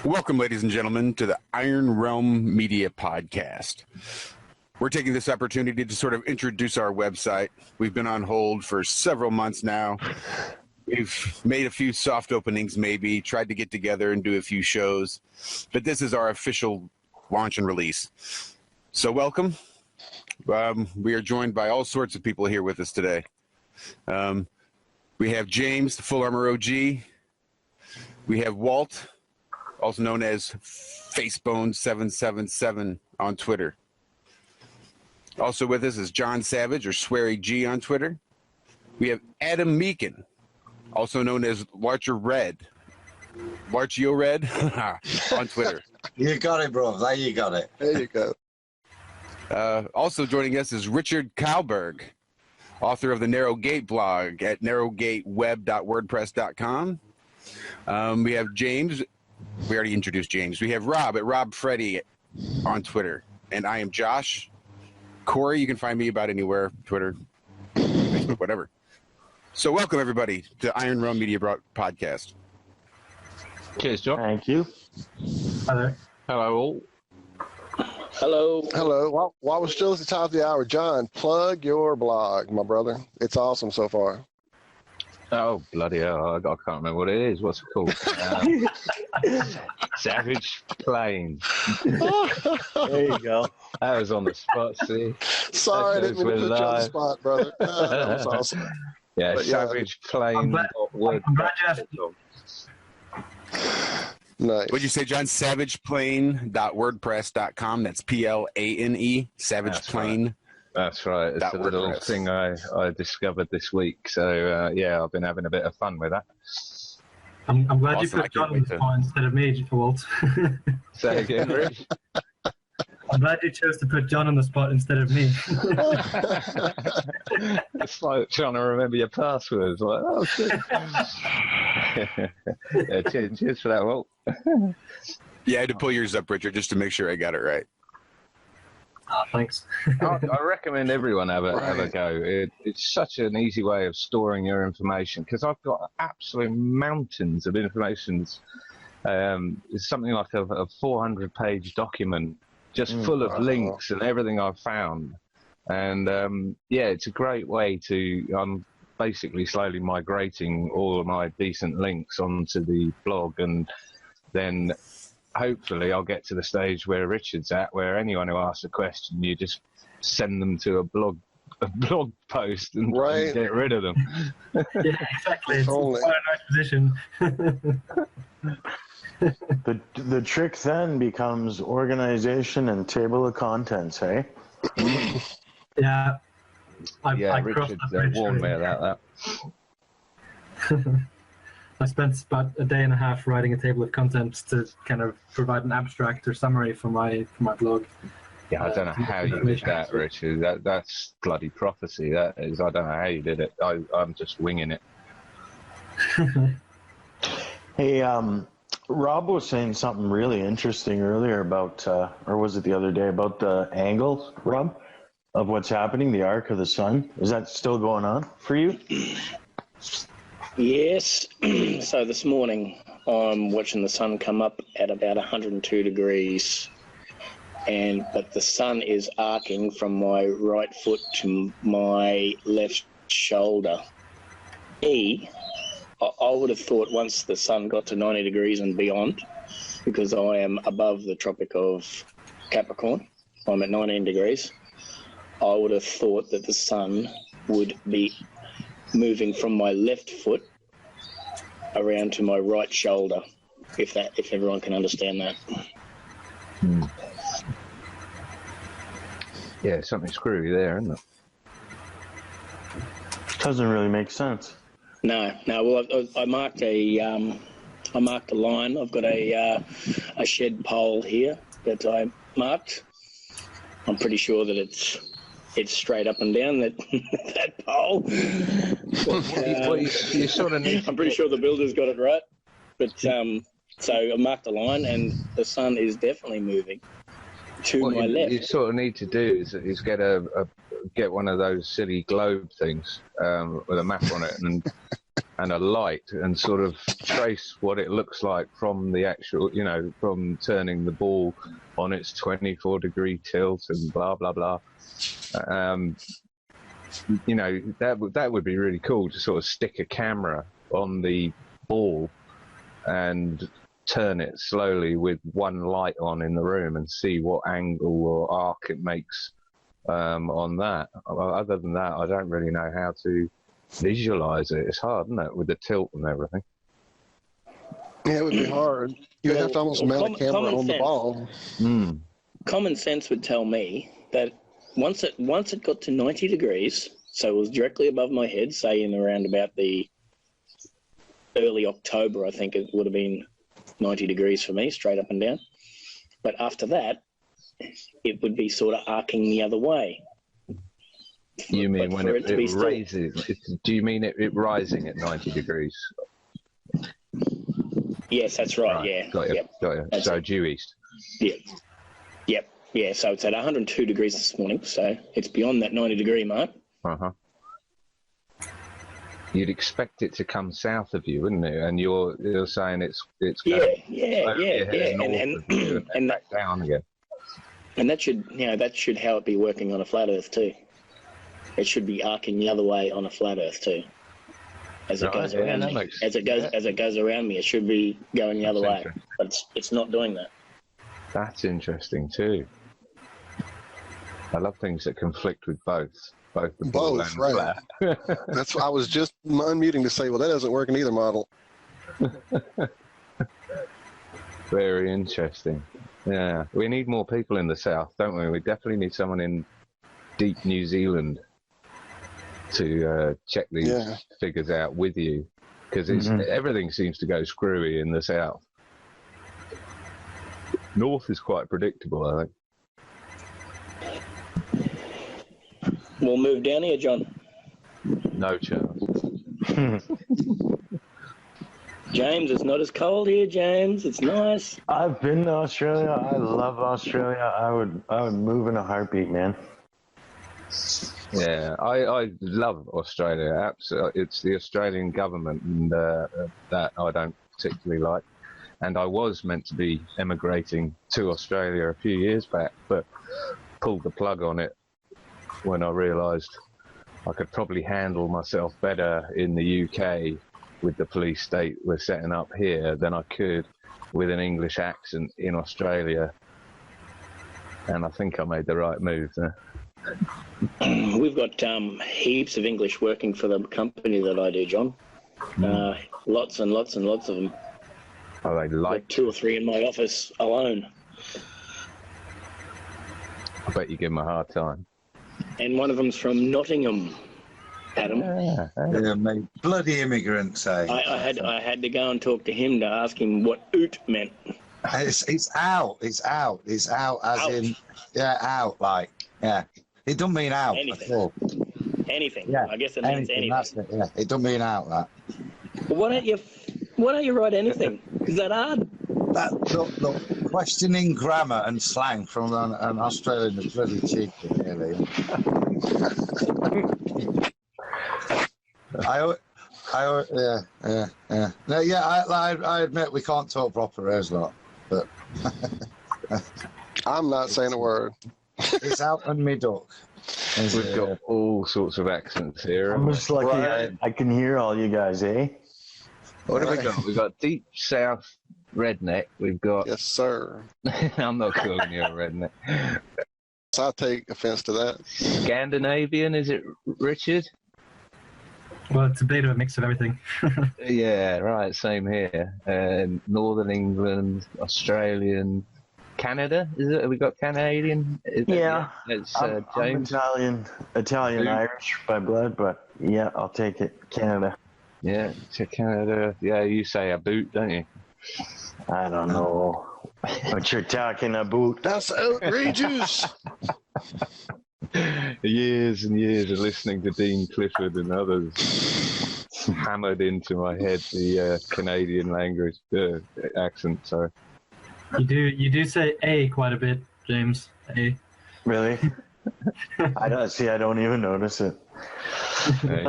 Welcome, ladies and gentlemen, to the IRM Media Podcast. We're taking this opportunity to sort of introduce our website. We've been on hold for several months now. We've made a few soft openings, maybe, tried to get together and do a few shows, but this is our official launch and release. So welcome. We are joined by all sorts of people here with us today. We have James, the Full Armor OG. We have Walt, also known as Facebone777 on Twitter. Also with us is John Savage, or Sweary G on Twitter. We have Adam Meakin, also known as Larcher Red, Larchio Red on Twitter. You got it, bro. There you got it. There you go. Also joining us is Richard Kallberg, author of the Narrow Gate blog at narrowgateweb.wordpress.com. We have James. We already introduced James. We have Rob at Rob Freddy on Twitter. And I am Josh. Corey, you can find me about anywhere, Twitter, Facebook, whatever. So welcome, everybody, to IRM Media Podcast. Cheers, John. Thank you. Hi there. Hello, all. Hello. Hello. While we're still at the top of the hour, John, plug your blog, my brother. It's awesome so far. Oh, bloody hell. I can't remember what it is. What's it called? Savage Plains. There you go. That was on the spot, see? Sorry, I didn't mean to put you on the spot, brother. That was awesome. Yeah, But Savage Plains. I'm glad you asked. Nice. What'd you say, John? SavagePlane.wordpress.com. That's Plane, Savage Plane. That's right. It's a little thing I discovered this week. So, yeah, I've been having a bit of fun with that. I'm glad Awesome. you put John on the spot instead of me, Walt. Say again, Rich? I'm glad you chose to put John on the spot instead of me. It's like trying to remember your passwords. Like, oh, shit. Yeah, cheers for that, Walt. Yeah, I had to pull yours up, Richard, just to make sure I got it right. Oh, thanks. I recommend everyone have a go. It's such an easy way of storing your information because I've got absolute mountains of information. It's something like a 400-page document just full of links and everything I've found. And yeah, it's a great way to. I'm basically slowly migrating all of my decent links onto the blog, and then hopefully I'll get to the stage where Richard's at, where anyone who asks a question, you just send them to a blog post and get rid of them. Yeah, exactly. It's quite a nice position. The trick then becomes organization and table of contents, hey? Yeah. Yeah, I Richard warned me about that. I spent about a day and a half writing a table of contents to kind of provide an abstract or summary for my blog. Yeah, I don't know how you did that, Richard. That's bloody prophecy. That is. I don't know how you did it. I'm just winging it. Hey, Rob was saying something really interesting earlier about, or was it the other day, about the angle, Rob, of what's happening, the arc of the sun. Is that still going on for you? Yes. So this morning I'm watching the sun come up at about 102 degrees, but the sun is arcing from my right foot to my left shoulder. I would have thought once the sun got to 90 degrees and beyond, because I am above the Tropic of Capricorn, I'm at 19 degrees, I would have thought that the sun would be moving from my left foot around to my right shoulder, if everyone can understand that. Yeah, something screwy there, isn't it? Doesn't really make sense. No. Well, I marked a line. I've got a shed pole here that I marked. I'm pretty sure that it's straight up and down that pole. You sort of need. I'm pretty sure the builder's got it right. But so I marked a line, and the sun is definitely moving to my left. You sort of need to do is get one of those silly globe things with a map on it, and and a light and sort of trace what it looks like from the actual, from turning the ball on its 24-degree tilt and blah, blah, blah. That would be really cool to sort of stick a camera on the ball and turn it slowly with one light on in the room and see what angle or arc it makes on that. Other than that, I don't really know how to visualize it. It's hard, isn't it, with the tilt and everything? Yeah, it would be hard. You have to almost mount a camera on the ball. Common sense would tell me that once it got to 90 degrees, so it was directly above my head, say in around about the early October, I think it would have been 90 degrees for me, straight up and down. But after that, it would be sort of arcing the other way. You mean when it raises? Do you mean it rising at 90 degrees? Yes, that's right. Yeah. Got you. Yep. Got you. That's So due east. Yep. Yeah. So it's at 102 degrees this morning. So it's beyond that 90-degree mark. You'd expect it to come south of you, wouldn't it? And you're saying it's yeah, and back down again. And that should how it be working on a flat Earth too. It should be arcing the other way on a flat Earth too. As it goes around me. As it goes around me, it should be going the other way. But it's not doing that. That's interesting too. I love things that conflict with both the ball and right. flat. That's why I was just unmuting to say, well, that doesn't work in either model. Very interesting. Yeah, we need more people in the south, don't we? We definitely need someone in deep New Zealand to check these figures out with you, because everything seems to go screwy in the south. North is quite predictable, I think. We'll move down here, John. No chance. James, it's not as cold here, James. It's nice. I've been to Australia. I love Australia. I would move in a heartbeat, man. Yeah, I love Australia. Absolutely, it's the Australian government and that I don't particularly like. And I was meant to be emigrating to Australia a few years back, but pulled the plug on it when I realised I could probably handle myself better in the UK with the police state we're setting up here than I could with an English accent in Australia. And I think I made the right move there. We've got heaps of English working for the company that I do, John. Lots and lots and lots of them. Are they like 2 or 3 in my office alone? I bet you give them a hard time. And one of them's from Nottingham, Adam. Yeah, mate. Bloody immigrants, eh? I had to go and talk to him to ask him what oot meant. It's out. It's out. It's out as out. In, yeah, out, like, yeah. It don't mean out anything. at all. Anything. Yeah, I guess it means anything. That's it, yeah. It don't mean out, that. Well, why don't you write anything? Is that hard? Look, questioning grammar and slang from an Australian is really cheeky, really. I admit we can't talk proper as lot, but I'm not saying a word. It's out on me duck. We've got all sorts of accents here. I'm just lucky I can hear all you guys, eh? What have we got? We've got deep south redneck. We've got... Yes, sir. I'm not calling you a redneck. So I take offense to that. Scandinavian, is it, Richard? Well, it's a bit of a mix of everything. Yeah, right, same here. Northern England, Australian, Canada, is it? Have we got Canadian? Yeah. It's I'm James. Italian, Irish by blood, but yeah, I'll take it. Canada. Yeah, to Canada. Yeah, you say a boot, don't you? I don't know what you're talking about. That's outrageous. Years and years of listening to Dean Clifford and others hammered into my head the Canadian language accent. Sorry. You do say A quite a bit, James. A. Really? I don't even notice it. Hey.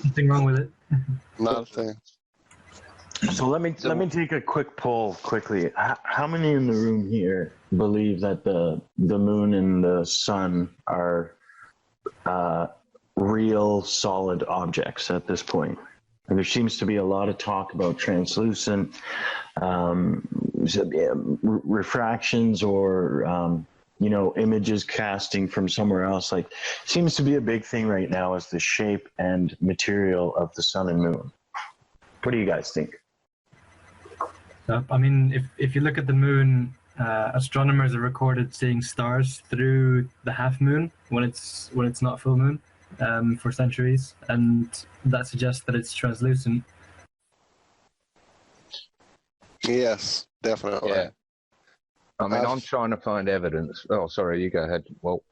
Nothing wrong with it. Not a thing. So let me take a quick poll quickly. How many in the room here believe that the moon and the sun are real solid objects at this point? And there seems to be a lot of talk about translucent refractions or images casting from somewhere else. Like, seems to be a big thing right now is the shape and material of the sun and moon. What do you guys think? I mean, if you look at the moon, astronomers are recorded seeing stars through the half moon when it's not full moon for centuries, and that suggests that it's translucent. Yes, definitely. Yeah. I mean, I'm trying to find evidence. Oh, sorry, you go ahead, Walt.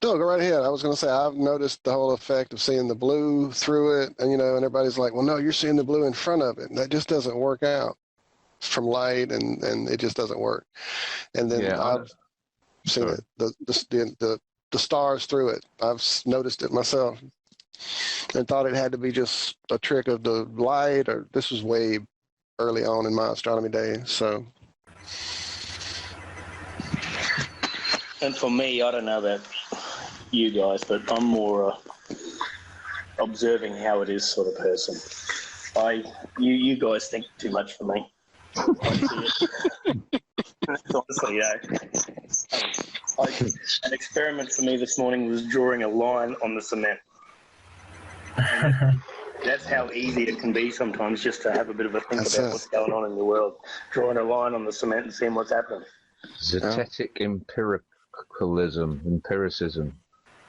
No, go right ahead. I was going to say, I've noticed the whole effect of seeing the blue through it, and and everybody's like, well, no, you're seeing the blue in front of it, and that just doesn't work out from light, and it just doesn't work. And then I've seen the stars through it. I've noticed it myself and thought it had to be just a trick of the light, or this was way early on in my astronomy days. So. And for me, I don't know about you guys, but I'm more observing how it is sort of person. You guys think too much for me. Honestly, an experiment for me this morning was drawing a line on the cement. That's how easy it can be sometimes, just to have a bit of a think about what's going on in the world. Drawing a line on the cement and seeing what's happening. Zetetic empiricism.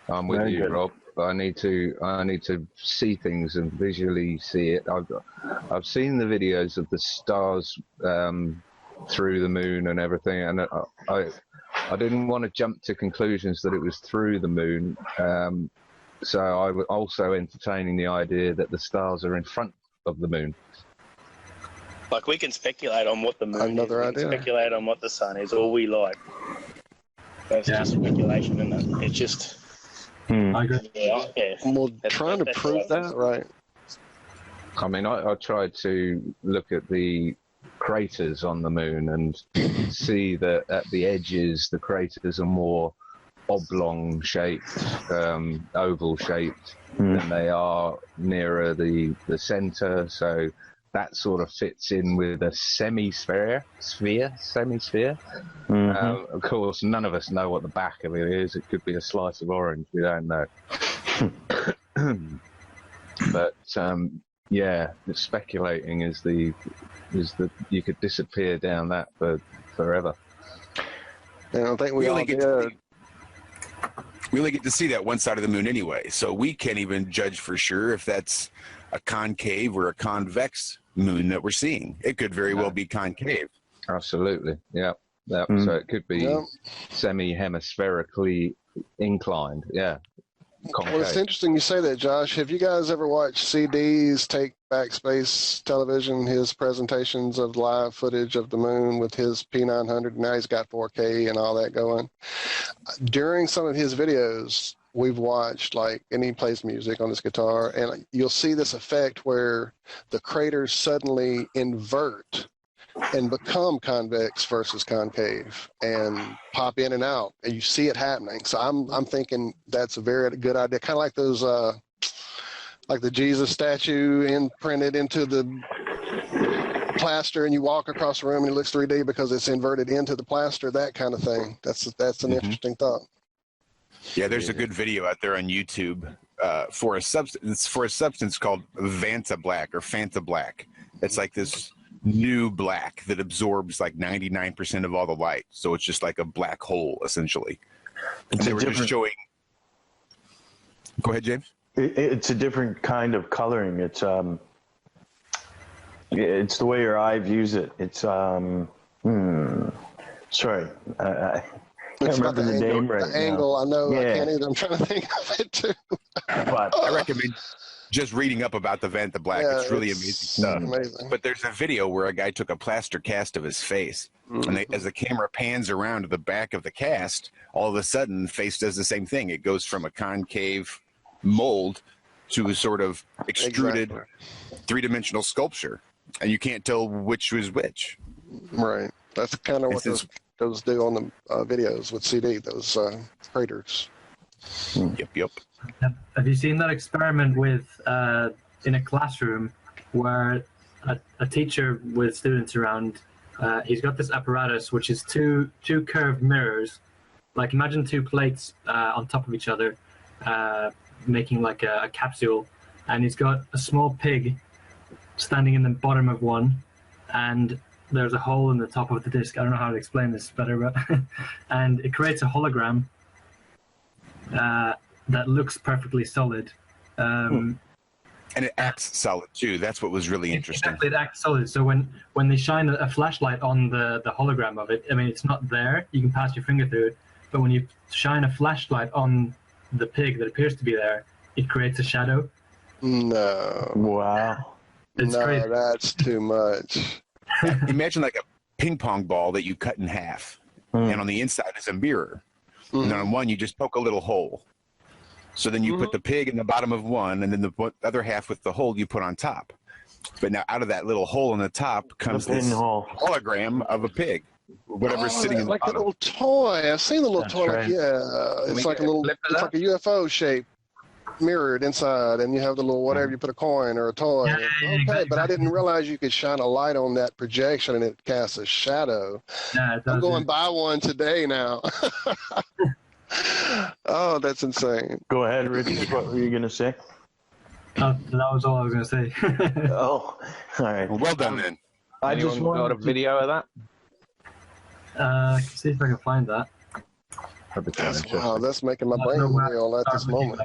I'm with you, Rob. I need to see things and visually see it. I've seen the videos of the stars through the moon and everything, and I didn't want to jump to conclusions that it was through the moon. So I was also entertaining the idea that the stars are in front of the moon. Like, we can speculate on what the moon is, we can speculate on what the sun is, all we like. That's just speculation, isn't it? It's just... I agree. Yeah. Well, trying to prove that, right? I mean, I tried to look at the craters on the moon and see that at the edges, the craters are more oblong shaped, oval shaped than they are nearer the center. So that sort of fits in with a semi-sphere. Of course, none of us know what the back of it is. It could be a slice of orange. We don't know. But speculating is the you could disappear down that for forever. And I think we only get to see that one side of the moon anyway, so we can't even judge for sure if that's a concave or a convex moon that we're seeing. It could very well be concave. Absolutely, yeah. So it could be semi-hemispherically inclined, concave. Well, it's interesting you say that, Josh. Have you guys ever watched CD's Take Back Space Television, his presentations of live footage of the moon with his P900? Now he's got 4K and all that going. During some of his videos, we've watched, and he plays music on his guitar, and you'll see this effect where the craters suddenly invert and become convex versus concave and pop in and out, and you see it happening. So I'm thinking that's a very good idea, kind of like those like the Jesus statue imprinted into the plaster, and you walk across the room and it looks 3D because it's inverted into the plaster, that kind of thing. That's an interesting thought. Yeah, there's a good video out there on YouTube for a substance called Vanta Black or Fanta Black. It's like this new black that absorbs like 99% of all the light, so it's just like a black hole essentially. And they were just showing. Go ahead, James. It's a different kind of coloring. It's the way your eye views it. It's sorry. I can't remember the name right now. Angle, I know. I can't either. I'm trying to think of it too. But I recommend just reading up about the Vanta Black. It's really amazing stuff. Amazing. But there's a video where a guy took a plaster cast of his face, and as the camera pans around to the back of the cast, all of a sudden, the face does the same thing. It goes from a concave mold to a sort of extruded Exactly. three-dimensional sculpture, and you can't tell which was which. Right. That's kind of what those do on the videos with CD, those craters. Yep. Have you seen that experiment with in a classroom where a teacher with students around, he's got this apparatus which is two curved mirrors, like imagine two plates on top of each other, making like a capsule, and he's got a small pig standing in the bottom of one, and there's a hole in the top of the disc. I don't know how to explain this better, but and it creates a hologram that looks perfectly solid. And it acts solid too. That's what was really interesting. Exactly, it acts solid. So when they shine a flashlight on the hologram of it, I mean, it's not there. You can pass your finger through it. But when you shine a flashlight on the pig that appears to be there, it creates a shadow. No. Wow. It's crazy. That's too much. Imagine like a ping pong ball that you cut in half, and on the inside is a mirror. And then on one, you just poke a little hole. So then you put the pig in the bottom of one, and then the other half with the hole you put on top. But now out of that little hole on the top comes this hologram of a pig, whatever's sitting in the like bottom. a little toy. I've seen the little toy. right. It's like it's like a UFO shape mirrored inside, and you have the little whatever you put a coin or a toy. Yeah, Okay, exactly. but I didn't realize you could shine a light on that projection and it casts a shadow. Yeah, it does. I'm going to buy one today now. Oh, that's insane. Go ahead, Richard. What were you going to say? That was all I was going to say. Oh, all right. Well done, then. I Anyone just got a wanted to, video of that? I can see if I can find that. Wow, that's making my brain reel at this moment.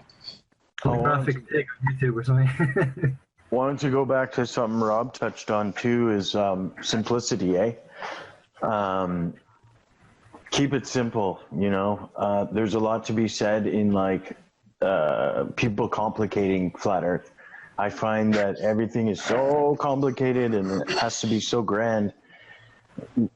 Graphic pig on YouTube or something. wanted to go back to something Rob touched on too, is simplicity, eh? Keep it simple, you know. There's a lot to be said in like people complicating flat Earth. I find that everything is so complicated and it has to be so grand.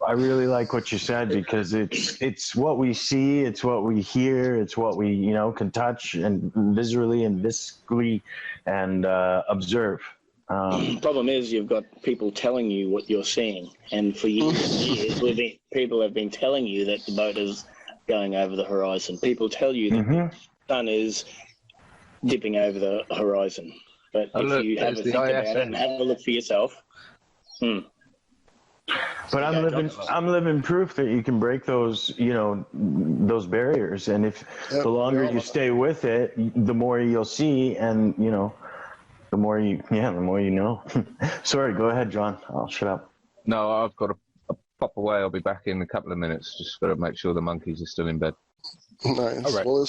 I really like what you said, because it's what we see, it's what we hear, it's what we, you know, can touch and visually and viscally and observe. Problem is, you've got people telling you what you're seeing, and for years, people have been telling you that the boat is going over the horizon. People tell you that the sun is dipping over the horizon, but if you have a think about it and have a look for yourself. But I'm living proof that you can break those, you know, those barriers. And if the longer you stay with it, the more you'll see, and you know, the more you know. Sorry, go ahead, John. I'll shut up. No, I've got to pop away. I'll be back in a couple of minutes. Just got to make sure the monkeys are still in bed. Nice. All right. Well,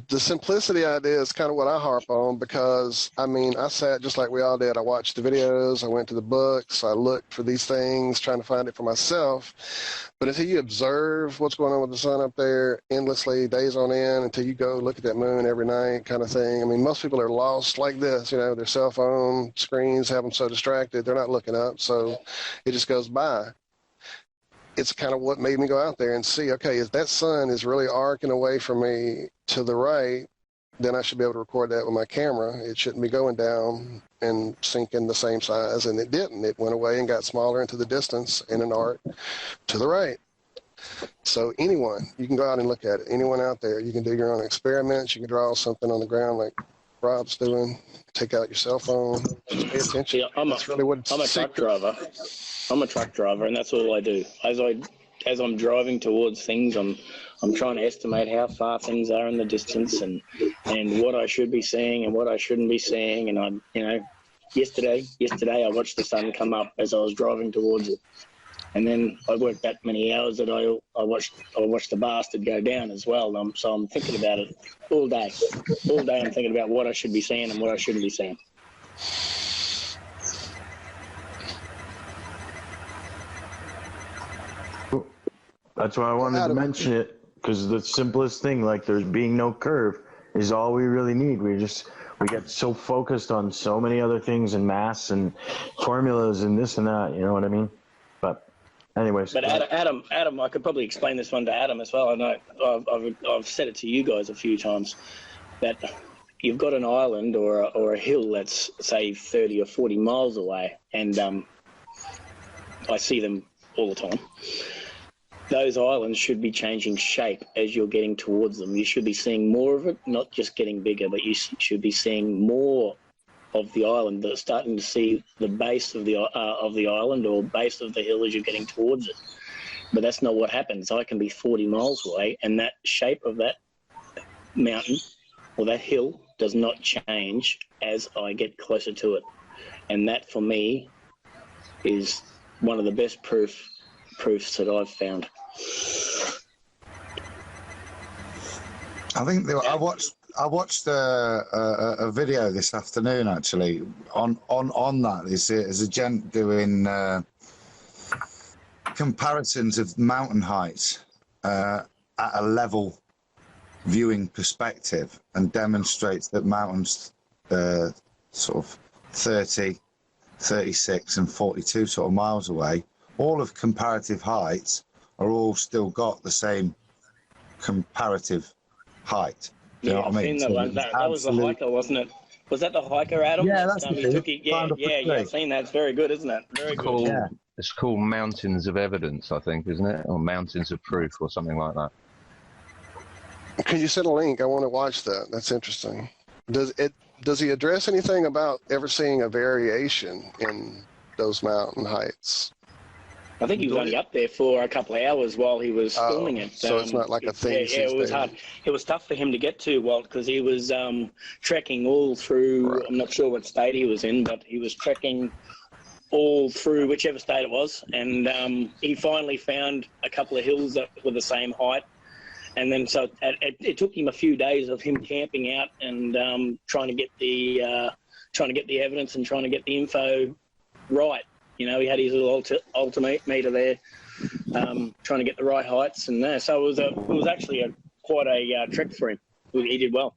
the simplicity idea is kind of what I harp on, because, I mean, I sat just like we all did. I watched the videos. I went to the books. I looked for these things, trying to find it for myself. But until you observe what's going on with the sun up there endlessly, days on end, until you go look at that moon every night kind of thing. I mean, most people are lost like this. You know, their cell phone screens have them so distracted, they're not looking up. So it just goes by. It's kind of what made me go out there and see, okay, if that sun is really arcing away from me to the right, then I should be able to record that with my camera. It shouldn't be going down and sinking the same size, and it didn't. It went away and got smaller into the distance in an arc to the right. So anyone, you can go out and look at it. Anyone out there, you can do your own experiments. You can draw something on the ground like Rob's doing. Take out your cell phone. Just pay attention. Yeah, I'm a truck driver. I'm a truck driver, and that's all I do. As I'm driving towards things, I'm trying to estimate how far things are in the distance, and what I should be seeing and what I shouldn't be seeing. And yesterday I watched the sun come up as I was driving towards it, and then I worked that many hours that I watched the bastard go down as well. So I'm thinking about it all day. All day I'm thinking about what I should be seeing and what I shouldn't be seeing. That's why I wanted to mention it, because the simplest thing, like there's being no curve, is all we really need. We get so focused on so many other things and mass and formulas and this and that, you know what I mean? But anyways. But Adam, I could probably explain this one to Adam as well. I know I've said it to you guys a few times, that you've got an island or a hill that's, say, 30 or 40 miles away, and I see them all the time. Those islands should be changing shape as you're getting towards them. You should be seeing more of it, not just getting bigger, but you should be seeing more of the island. That's starting to see the base of the island or base of the hill as you're getting towards it. But that's not what happens. I can be 40 miles away, and that shape of that mountain or that hill does not change as I get closer to it. And that, for me, is one of the best proofs that I've found. I think I watched a video this afternoon actually on that. There's a gent doing comparisons of mountain heights at a level viewing perspective, and demonstrates that mountains sort of 30, 36 and 42 sort of miles away, all of comparative heights, are all still got the same comparative height. Do you know what I mean? Seen that one. That was the hiker, wasn't it? Was that the hiker, Adam? Yeah, that's I've seen that. It's very good, isn't it? Very good. Cool. Yeah. It's called Mountains of Evidence, I think, isn't it? Or Mountains of Proof or something like that. Can you send a link? I want to watch that. That's interesting. Does he address anything about ever seeing a variation in those mountain heights? I think he was only up there for a couple of hours while he was filming it. So it's not like a thing. Yeah, it was hard. It was tough for him to get to, Walt, because he was trekking all through. Right. I'm not sure what state he was in, but he was trekking all through whichever state it was, and he finally found a couple of hills that were the same height. And then so it took him a few days of him camping out and trying to get the evidence and trying to get the info right. You know, he had his little altimeter there, trying to get the right heights, and so it was actually quite a trek for him. He did well.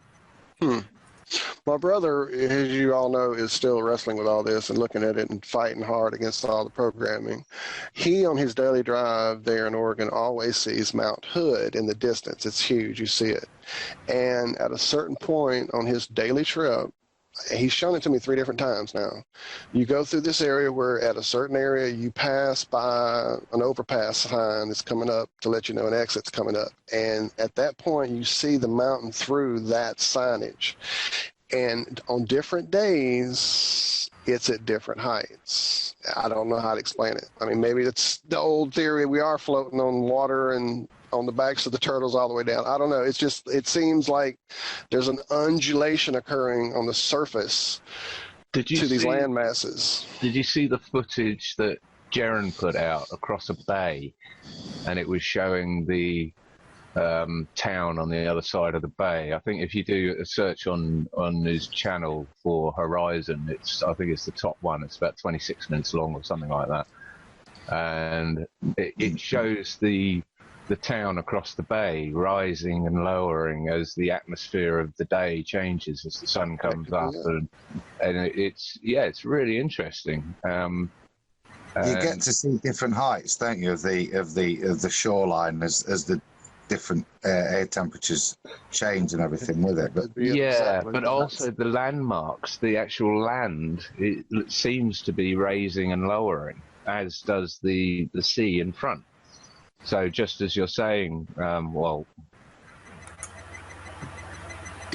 My brother, as you all know, is still wrestling with all this and looking at it and fighting hard against all the programming. He, on his daily drive there in Oregon, always sees Mount Hood in the distance. It's huge. You see it. And at a certain point on his daily trip, he's shown it to me 3 different times now. You go through this area where at a certain area you pass by an overpass sign that's coming up to let you know an exit's coming up. And at that point you see the mountain through that signage. And on different days, it's at different heights. I don't know how to explain it. I mean, maybe it's the old theory we are floating on water and on the backs of the turtles all the way down. I don't know. It's just, it seems like there's an undulation occurring on the surface to these land masses. Did you see the footage that Jaron put out across a bay, and it was showing the town on the other side of the bay? I think if you do a search on his channel for Horizon, I think it's the top one. It's about 26 minutes long or something like that, and it shows the town across the bay rising and lowering as the atmosphere of the day changes as the sun comes up, and it's really interesting. You get to see different heights, don't you, of the shoreline as the different air temperatures change and everything with it. But but also the landmarks, the actual land, it seems to be raising and lowering, as does the sea in front. So just as you're saying, Walt.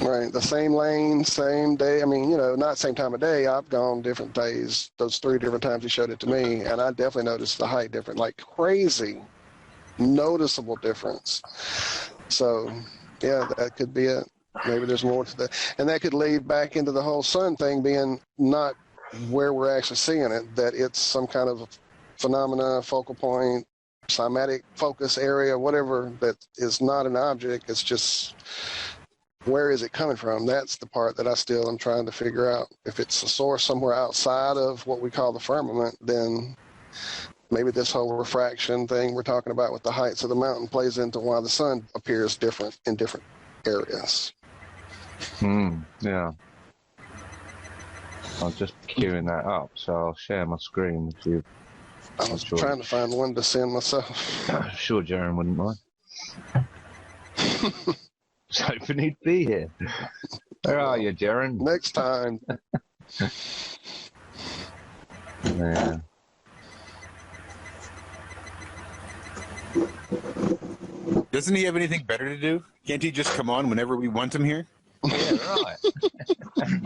Right, the same lane, same day. I mean, not same time of day. I've gone different days. Those 3 different times he showed it to me, and I definitely noticed the height different, like crazy, noticeable difference. So, yeah, that could be it. Maybe there's more to that. And that could lead back into the whole sun thing being not where we're actually seeing it, that it's some kind of phenomena, focal point, cymatic focus area, whatever, that is not an object. It's just, where is it coming from? That's the part that I still am trying to figure out. If it's a source somewhere outside of what we call the firmament, then maybe this whole refraction thing we're talking about with the heights of the mountain plays into why the sun appears different in different areas. Yeah. I'm just queuing that up, so I'll share my screen with you. I was trying to find one to send myself. Sure, Jaron wouldn't mind. was hoping he'd be here. Where are you, Jaren? Next time. Yeah. Doesn't he have anything better to do? Can't he just come on whenever we want him here? Yeah, right.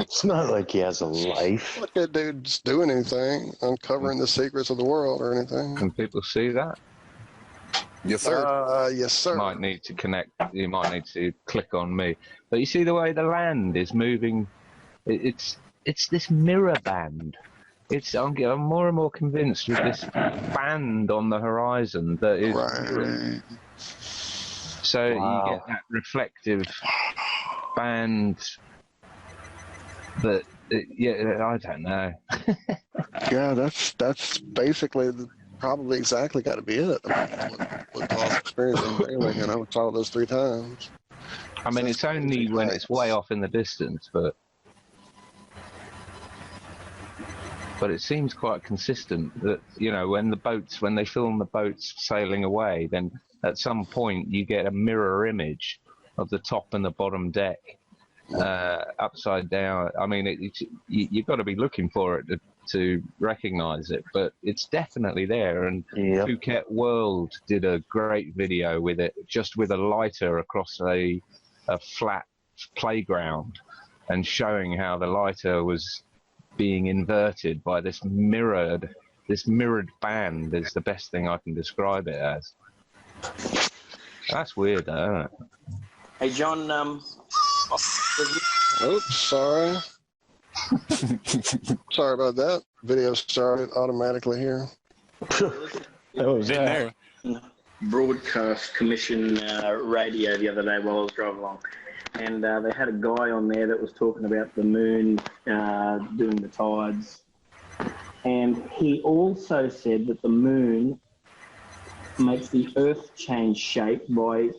It's not like he has a life. Look at dude's doing anything, uncovering the secrets of the world or anything. Can people see that? Yes, sir. Yes, sir. Might need to connect. You might need to click on me. But you see the way the land is moving. It's this mirror band. I'm more and more convinced with this band on the horizon that is. Right. So Wow. you get that reflective band. That I don't know. Yeah, that's basically probably exactly got to be it. What Paul's experiencing daily, I saw those 3 times. I mean, it's only when it's way off in the distance, but it seems quite consistent that, when they film the boats sailing away, then at some point you get a mirror image of the top and the bottom deck upside down. I mean, you've got to be looking for it to recognize it, but it's definitely there. And Yep. Phuket World did a great video with it, just with a lighter across a flat playground and showing how the lighter was being inverted by this mirrored band is the best thing I can describe it as. That's weird, though, isn't it? Hey, John, Oops, sorry. Sorry about that. Video started automatically here. That was In there. Broadcast Commission radio the other day while I was driving along. And they had a guy on there that was talking about the moon doing the tides. And he also said that the moon makes the Earth change shape by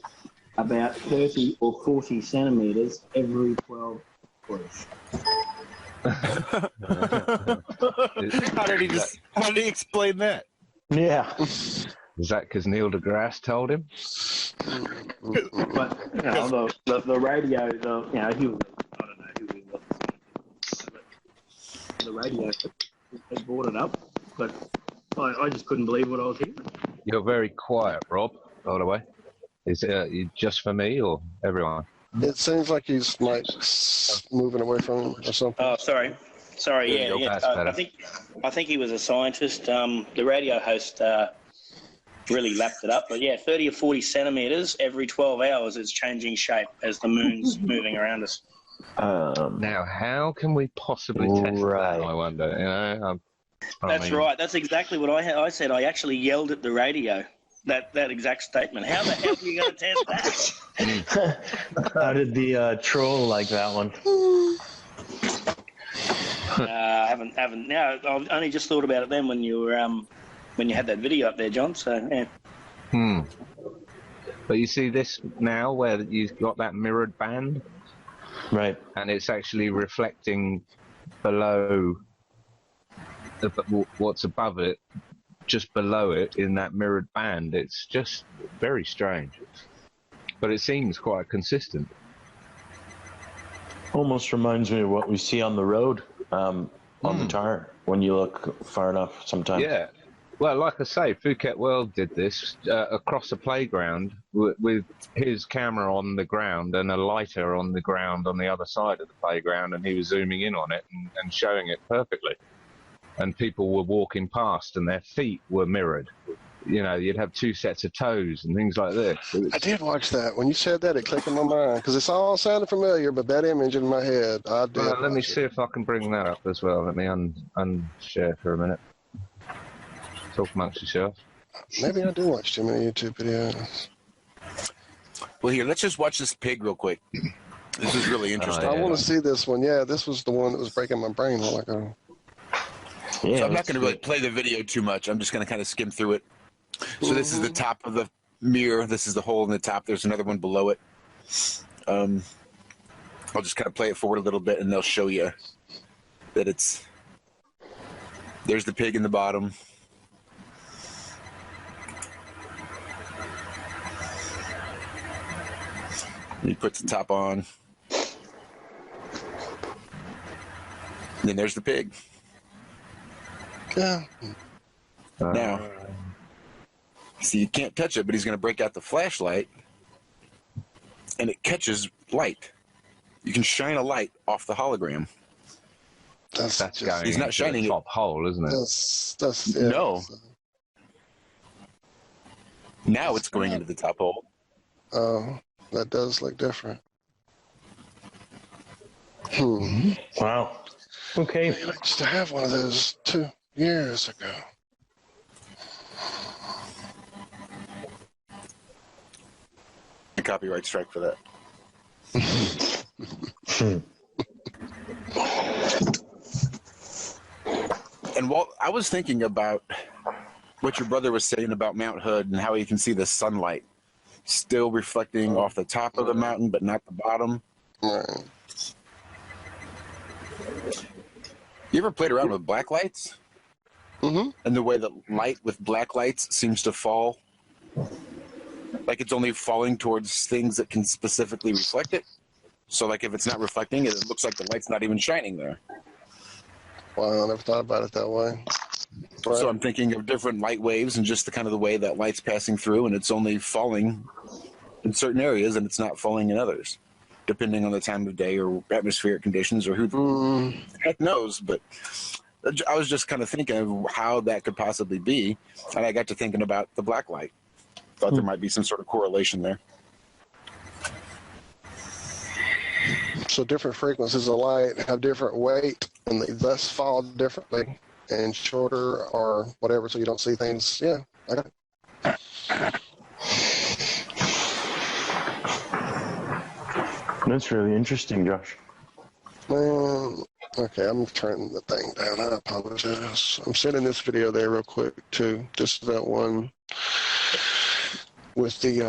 about 30 or 40 centimeters every 12 hours. How did he explain that? Yeah. Is that because Neil deGrasse told him? But the radio, he was, I don't know who he was. The radio had brought it up, but I just couldn't believe what I was hearing. You're very quiet, Rob, by the way. Is it just for me or everyone? It seems like he's like moving away from him or something. Oh, sorry. There you go, that's better. I think he was a scientist. The radio host really lapped it up, but yeah, 30 or 40 centimeters every 12 hours is changing shape as the moon's moving around us. Now, how can we possibly test that, I wonder? That's right. That's exactly what I said. I actually yelled at the radio. That exact statement. How the hell are you going to test that? How did the troll like that one? I haven't. Now I've only just thought about it then when you were when you had that video up there, John. So yeah. But you see this now, where you've got that mirrored band, Right. and it's actually reflecting below what's above it. Just below it in that mirrored band. It's just very strange, but it seems quite consistent. Almost reminds me of what we see on the road, on the tar when you look far enough sometimes. Yeah. Well, like I say, Phuket World did this across a playground with his camera on the ground and a lighter on the ground on the other side of the playground, and he was zooming in on it and showing it perfectly. And people were walking past and their feet were mirrored. You'd have 2 sets of toes and things like this. I did watch that. When you said that, it clicked in my mind because it's all sounded familiar, but that image in my head, I did. Let me see if I can bring that up as well. Let me unshare for a minute. Talk amongst yourselves. Maybe I do watch too many YouTube videos. Well, here, let's just watch this pig real quick. This is really interesting. I want to see this one. Yeah, this was the one that was breaking my brain a while ago. Yeah, So I'm not going to really play the video too much. I'm just going to kind of skim through it. So this is the top of the mirror. This is the hole in the top. There's another one below it. I'll just kind of play it forward a little bit, and they'll show you that there's the pig in the bottom. He puts the top on. And then there's the pig. Yeah. Now, see, you can't touch it, but he's going to break out the flashlight, and it catches light. You can shine a light off the hologram. That's going he's not into shining the it. top hole, isn't it? That's yeah. No. Now it's going into the top hole. Oh, that does look different. Wow. Okay. I used to have one of those 2 years ago. A copyright strike for that. And Walt, I was thinking about what your brother was saying about Mount Hood and how you can see the sunlight still reflecting off the top of the mountain, but not the bottom. Right. You ever played around with black lights? Mm-hmm. And the way that light with black lights seems to fall? Like it's only falling towards things that can specifically reflect it? So like if it's not reflecting it, it looks like the light's not even shining there. Wow, I never thought about it that way. Right. So I'm thinking of different light waves and just the kind of the way that light's passing through, and it's only falling in certain areas and it's not falling in others, depending on the time of day or atmospheric conditions or who the heck knows. But I was just kind of thinking of how that could possibly be, and I got to thinking about the black light. Thought there might be some sort of correlation there. So different frequencies of light have different weight, and they thus fall differently and shorter or whatever, so you don't see things. Yeah, I got it. That's really interesting, Josh. Okay, I'm turning the thing down. I apologize. I'm sending this video there real quick, too. Just that one with the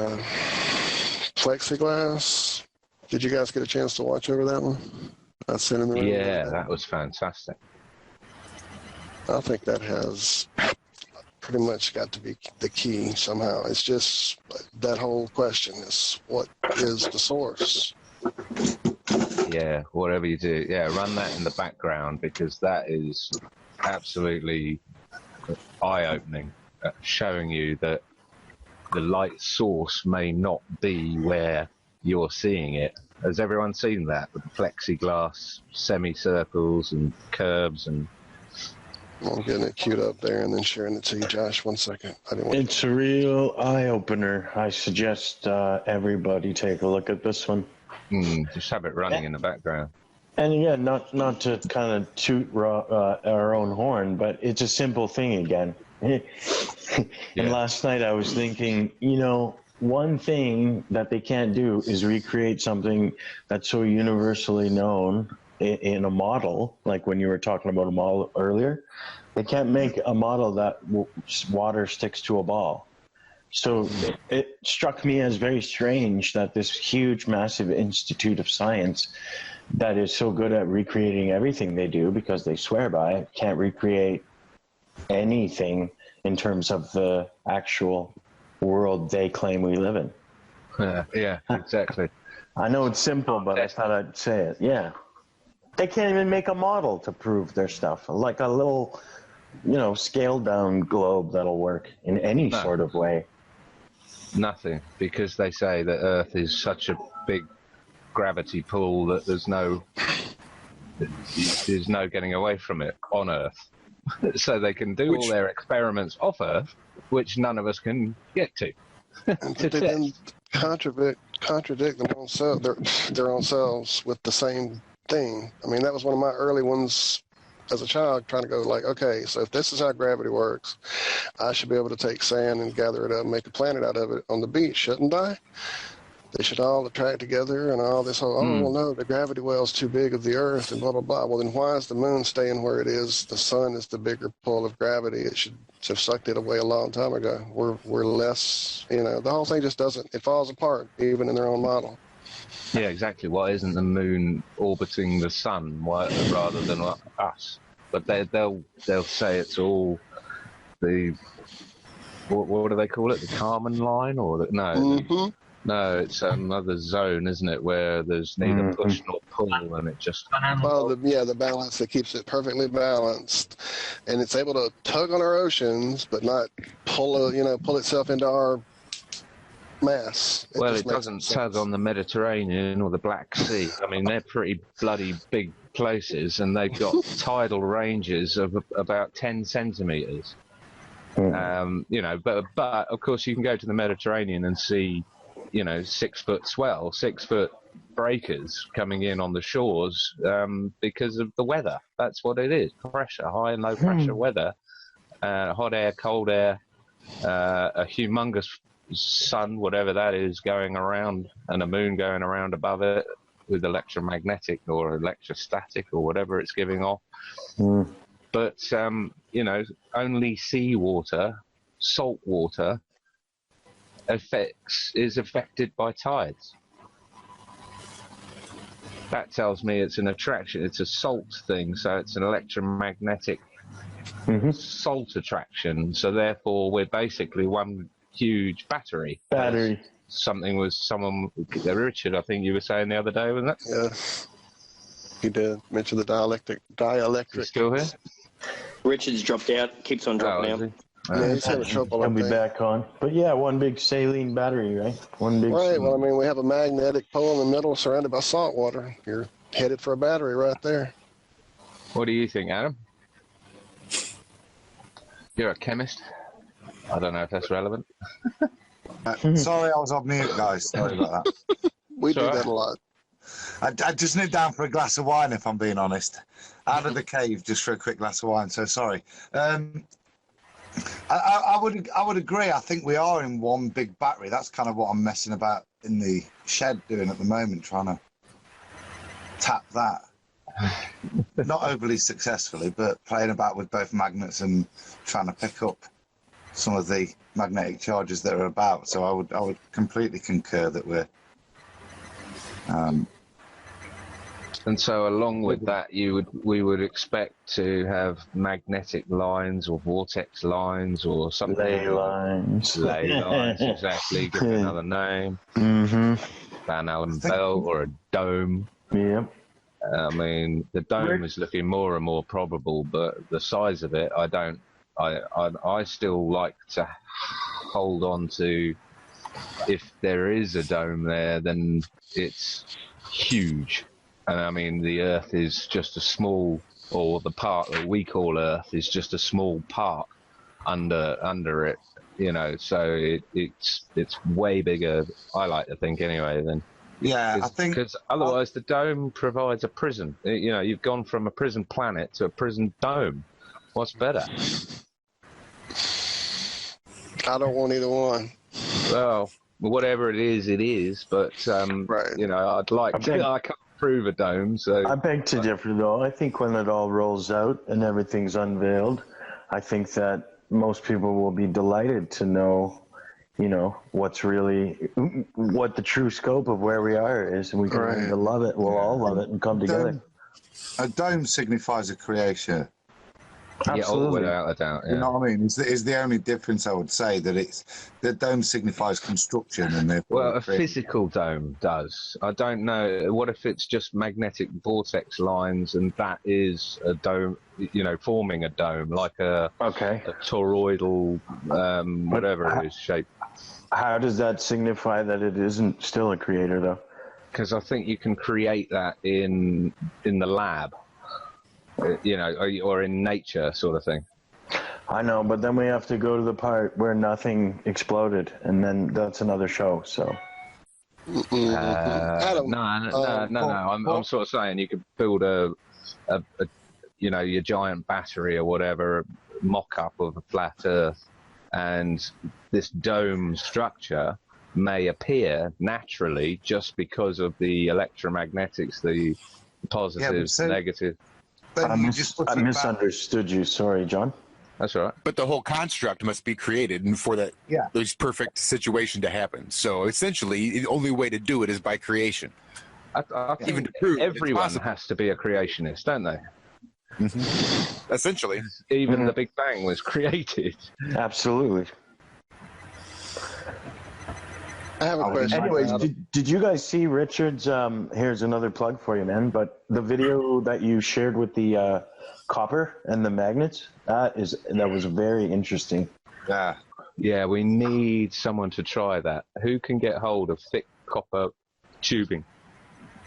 plexiglass. Did you guys get a chance to watch over that one? I sent in the room. Yeah, that was fantastic. I think that has pretty much got to be the key somehow. It's just that whole question is, what is the source? Yeah, whatever you do, yeah, run that in the background, because that is absolutely eye-opening, showing you that the light source may not be where you're seeing it. Has everyone seen that? The plexiglass semicircles and curves and... I'm getting it queued up there and then sharing it to you, Josh. 1 second. It's a real eye-opener. I suggest everybody take a look at this one. Just have it running in the background. And again, not to kind of toot our own horn, but it's a simple thing again. And last night I was thinking, one thing that they can't do is recreate something that's so universally known in a model, like when you were talking about a model earlier. They can't make a model that water sticks to a ball. So it struck me as very strange that this huge, massive institute of science that is so good at recreating everything they do, because they swear by it, can't recreate anything in terms of the actual world they claim we live in. Yeah, exactly. I know it's simple, but I thought I'd say it. Yeah. They can't even make a model to prove their stuff, like a little, scaled down globe that'll work in any sort of way. Nothing, because they say that Earth is such a big gravity pull that there's no getting away from it on Earth. So they can do all their experiments off Earth, which none of us can get to. But they didn't contradict their own selves with the same thing. I mean, that was one of my early ones as a child, trying to go like, okay, so if this is how gravity works, I should be able to take sand and gather it up and make a planet out of it on the beach, shouldn't I? They should all attract together and all this whole, well, no, the gravity well's too big of the Earth and blah, blah, blah. Well, then why is the moon staying where it is? The sun is the bigger pull of gravity. It should have sucked it away a long time ago. We're less, the whole thing just doesn't, it falls apart, even in their own model. Yeah, exactly. Why isn't the moon orbiting the sun rather than us? But they'll say it's all the what do they call it? The Kármán line, or no? No, it's another zone, isn't it, where there's neither push nor pull, and it just... Well, the balance that keeps it perfectly balanced, and it's able to tug on our oceans, but not pull itself into our mass. Well, it doesn't tug on the Mediterranean or the Black Sea. I mean, they're pretty bloody big places, and they've got tidal ranges of about 10 centimeters. But of course, you can go to the Mediterranean and see, 6 foot swell, 6 foot breakers coming in on the shores because of the weather. That's what it is. Pressure, high and low pressure weather, hot air, cold air, a humongous sun, whatever that is, going around, and a moon going around above it with electromagnetic or electrostatic or whatever it's giving off. But, only seawater, salt water, is affected by tides. That tells me it's an attraction. It's a salt thing, so it's an electromagnetic salt attraction. So therefore, we're basically one huge battery. Someone, Richard, I think you were saying the other day, wasn't it? Yeah, he did mention the dielectric. He's still here? Richard's dropped out, keeps on dropping out. Yeah, he's having trouble. He'll be back on. But yeah, one big saline battery, right? One big. Right. Well, I mean, we have a magnetic pole in the middle surrounded by salt water. You're headed for a battery right there. What do you think, Adam? You're a chemist. I don't know if that's relevant. Sorry, I was on mute, guys. Sorry about that. We do that a lot. I just nipped down for a glass of wine, if I'm being honest. Out of the cave, just for a quick glass of wine. So sorry. I would agree. I think we are in one big battery. That's kind of what I'm messing about in the shed doing at the moment, trying to tap that. Not overly successfully, but playing about with both magnets and trying to pick up some of the magnetic charges that are about. So I would completely concur that we're. And so, along with that, we would expect to have magnetic lines or vortex lines or something. Ley lines. Ley lines, exactly. Give it another name. Van Allen belt or a dome. Yep. I mean, the dome is looking more and more probable, but the size of it, I don't. I still like to hold on to. If there is a dome there, then it's huge. And I mean, the Earth is just a small, or the part that we call Earth is just a small part under it, So it's way bigger. I like to think anyway. I think because otherwise the dome provides a prison. You've gone from a prison planet to a prison dome. What's better? I don't want either one. Well, whatever it is. But I'd like to. I can't prove a dome, so I beg to differ, though. I think when it all rolls out and everything's unveiled, I think that most people will be delighted to know, what the true scope of where we are is, and we can love it. We'll all love it and come together. A dome signifies a creation. Absolutely. Without a doubt. Yeah. You know what I mean? Is the only difference I would say that the dome signifies construction and therefore. Well, a physical dome does. I don't know. What if it's just magnetic vortex lines and that is a dome? Forming a dome like a toroidal, whatever it is shape. How does that signify that it isn't still a creator, though? Because I think you can create that in the lab. Or in nature, sort of thing. I know, but then we have to go to the part where nothing exploded, and then that's another show. So. No. I'm sort of saying you could build your giant battery or whatever, mock-up of a flat Earth, and this dome structure may appear naturally just because of the electromagnetics, the positives, negatives. I misunderstood you. Sorry, John. That's all right. But the whole construct must be created and for that this perfect situation to happen. So essentially, the only way to do it is by creation. I think even to prove everyone has to be a creationist, don't they? Essentially. Even the Big Bang was created. Absolutely. I have a question. Anyways, did you guys see Richard's? Here's another plug for you, man. But the video that you shared with the copper and the magnets, that was very interesting. Yeah. Yeah, we need someone to try that. Who can get hold of thick copper tubing?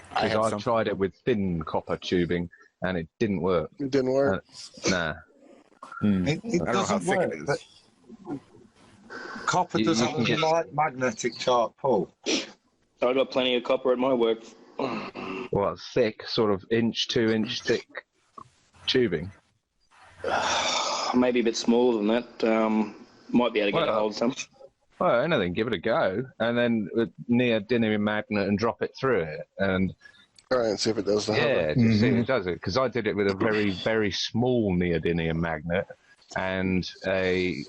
Because I tried it with thin copper tubing and it didn't work. It didn't work? Nah. It I don't know how doesn't thick work, it is. but copper You doesn't can get- like magnetic charge pull. I got plenty of copper at my work. What, thick, sort of 2-inch thick tubing? Maybe a bit smaller than that. Might be able to get a hold of some. Well, anything, give it a go. And then with neodymium magnet and drop it through it. And All right, and see if it does the hover. yeah, just see if it does it. Because I did it with a very, very small neodymium magnet and a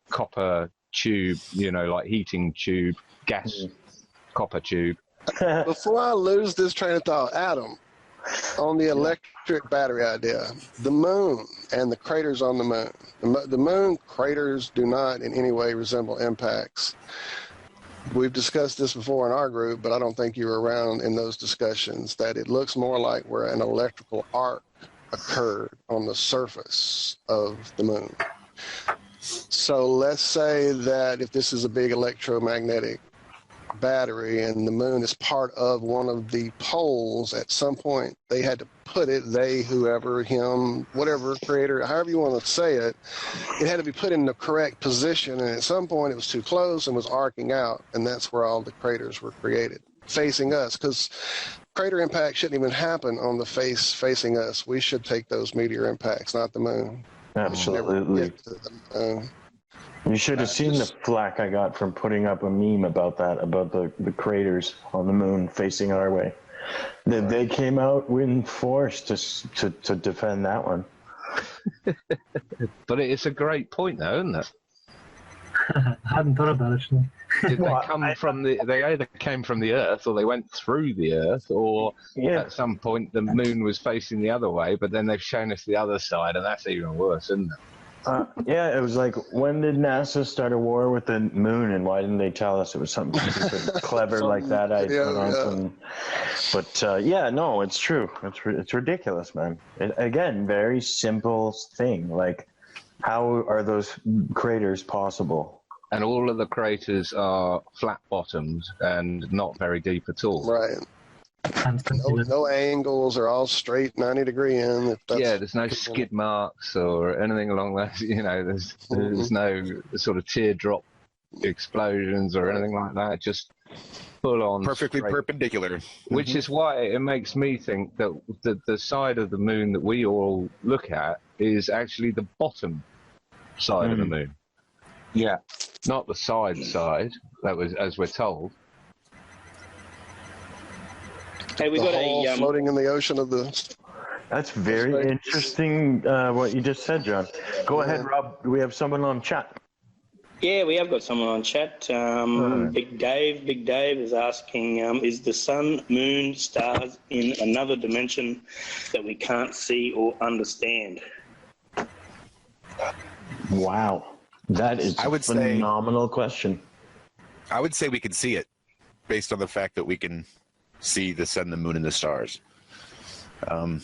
copper tube, like heating tube, gas copper tube. Before I lose this train of thought, Adam, on the electric battery idea, the moon and the craters on the moon. The moon craters do not in any way resemble impacts. We've discussed this before in our group, but I don't think you were around in those discussions, that it looks more like where an electrical arc occurred on the surface of the moon. So let's say that if this is a big electromagnetic battery and the moon is part of one of the poles, at some point they had to put it, whoever, him, whatever, creator, however you want to say it, it had to be put in the correct position, and at some point it was too close and was arcing out, and that's where all the craters were created, facing us, because crater impact shouldn't even happen on the face facing us. We should take those meteor impacts, not the moon. Absolutely. You should have seen the flack I got from putting up a meme about that, about the craters on the moon facing our way. They came out in force to defend that one. But it's a great point, though, isn't it? I hadn't thought of that, actually. Did Well, they come from the? They either came from the Earth, or they went through the Earth, or at some point the moon was facing the other way. But then they've shown us the other side, and that's even worse, isn't it? Yeah, it was like, when did NASA start a war with the moon, and why didn't they tell us? It was something stupid, clever like that. But no, it's true. It's ridiculous, man. Again, very simple thing. Like, how are those craters possible? And all of the craters are flat bottomed and not very deep at all. Right. No angles, are all straight 90-degree in. There's no skid marks or anything along those. There's no sort of teardrop explosions or anything like that. Just full on, Perfectly straight. Perpendicular. Which is why it makes me think that the side of the moon that we all look at is actually the bottom side of the moon. Yeah. Not the side. That was, as we're told. Hey, we got a floating in the ocean of the. That's very interesting. What you just said, John. Go ahead, Rob. Do we have someone on chat? Yeah, we have got someone on chat. Big Dave is asking, is the sun, moon, stars in another dimension that we can't see or understand? Wow. That is a phenomenal question. I would say we can see it based on the fact that we can see the sun, the moon, and the stars. The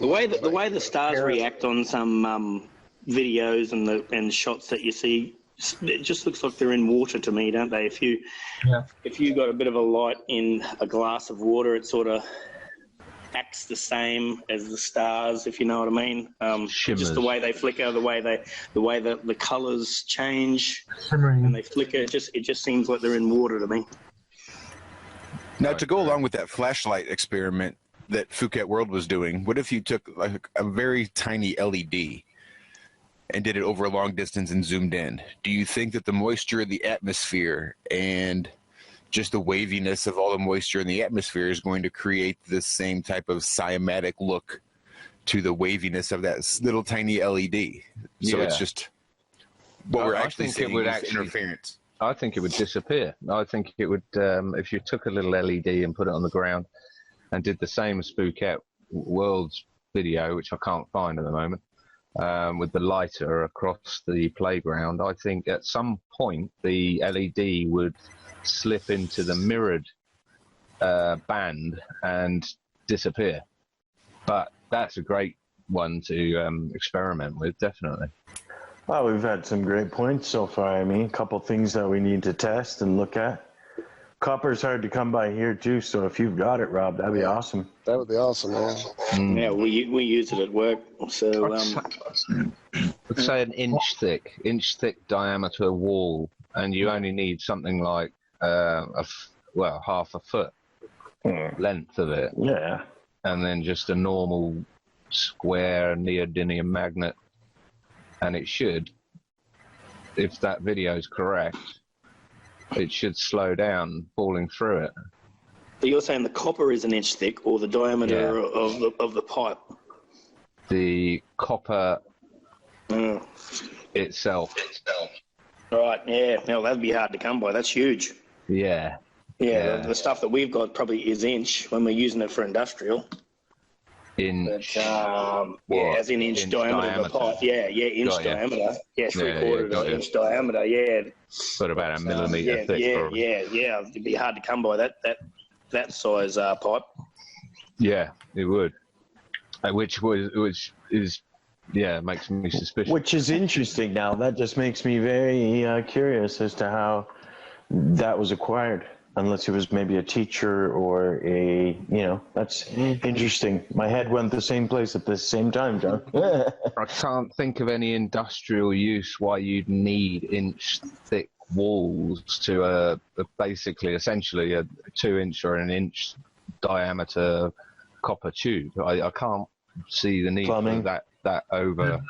way the stars react on some videos and shots that you see, it just looks like they're in water to me, don't they? If you got a bit of a light in a glass of water, it sort of acts the same as the stars, if you know what I mean. Just the way they flicker, the way the colours change, and they flicker. It just seems like they're in water to me. Now, to go along with that flashlight experiment that Phuket World was doing, what if you took like a very tiny LED and did it over a long distance and zoomed in? Do you think that the moisture in the atmosphere and just the waviness of all the moisture in the atmosphere is going to create this same type of cymatic look to the waviness of that little tiny LED? So it's just what we're actually seeing is interference. I think it would disappear. I think it would, if you took a little LED and put it on the ground and did the same as Phuket World's video, which I can't find at the moment, with the lighter across the playground, I think at some point the LED would slip into the mirrored band and disappear. But that's a great one to experiment with, definitely. Well, we've had some great points so far. I mean, a couple things that we need to test and look at. Copper's hard to come by here too, so if you've got it, Rob, that'd be awesome. That would be awesome, man. Yeah, we use it at work. So Let's say an inch thick diameter wall, and you only need something like half a foot length of it. Yeah. And then just a normal square neodymium magnet. And it should, if that video is correct, it should slow down falling through it. So you're saying the copper is an inch thick, or the diameter of the pipe? The copper itself. Right, yeah. Well, that'd be hard to come by. That's huge. Yeah. Yeah, the stuff that we've got probably is inch when we're using it for industrial. Inch. But, as in inch diameter of the pipe. Yeah, inch diameter. Yeah, three-quarters of an inch diameter, yeah. But about a millimetre thick. Probably. Yeah. It'd be hard to come by that size pipe. Yeah, it would. Which makes me suspicious. Which is interesting now. That just makes me very curious as to how that was acquired. Unless it was maybe a teacher or that's interesting. My head went the same place at the same time, John. I can't think of any industrial use why you'd need inch-thick walls to essentially a 2-inch or an inch diameter copper tube. I can't see the need for that over